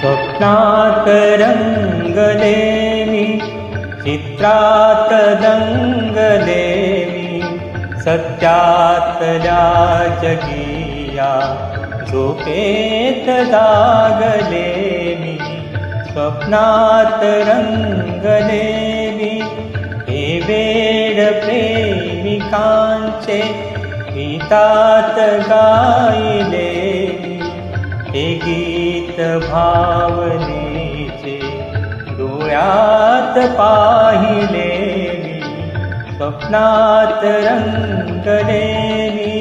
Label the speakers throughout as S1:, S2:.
S1: स्वप्नात रंगले मी, चित्रात दंगले मी, सत्यातल्या जगिया झोपेत जागले मी. स्वप्नात रंगले मी, हे वेड प्रेमिकांचे गीतात गायले मी. हे गीत भावनेचे डोळ्यात पाहिले मी. स्वप्नात रंगले मी.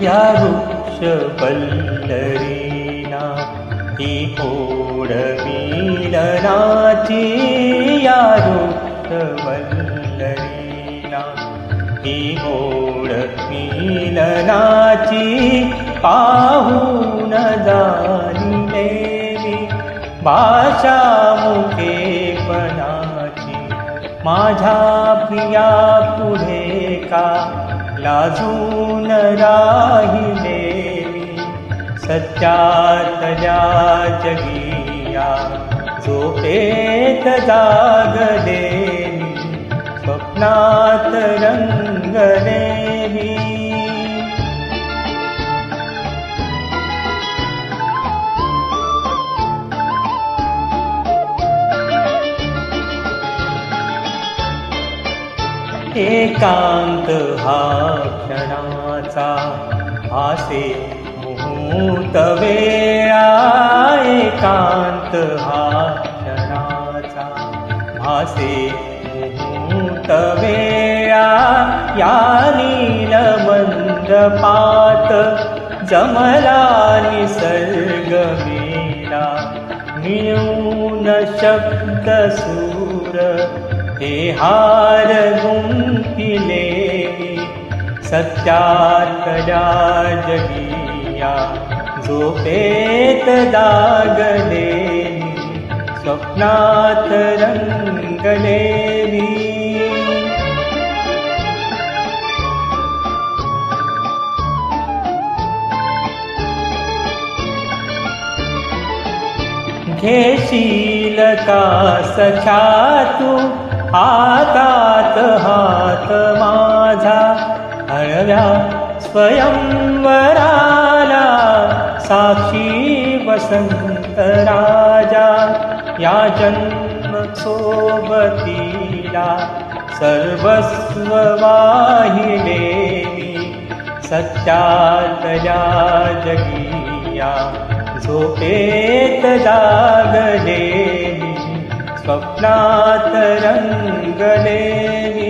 S1: या वृक्ष पल्लरीना ही ओढ मिलनाची. या वृक्ष वल्लरीना ही ओढ मिलनाची. पाहून जाणिले मी भाषा मुकेपणाची. माझ्या प्रिया पुढे का लाजून राहिले मी. सत्यातल्या जगिया झोपेत जागले मी. स्वप्नात रंगले मी. एकांत हा क्षणाचा भासे मुहूर्त वेळा. एकांत हा क्षणाचा भासे मुहूर्त वेळा. या नीलमंदपात जमला निसर्ग मेला. मिळून शब्द सूर हे हार गुंफिले मी. सत्यातल्या जगिया झोपेत जागले मी. स्वप्नात रंगले मी. घेशील का सख्या तू हातात हात माझा. हळव्या स्वयंवराला साक्षी वसंत राजा. या जन्म सोबतीला सर्वस्व वाहिले मी. सत्यातल्या जगिया झोपेत जागले मी. स्वप्नात रंगले मी.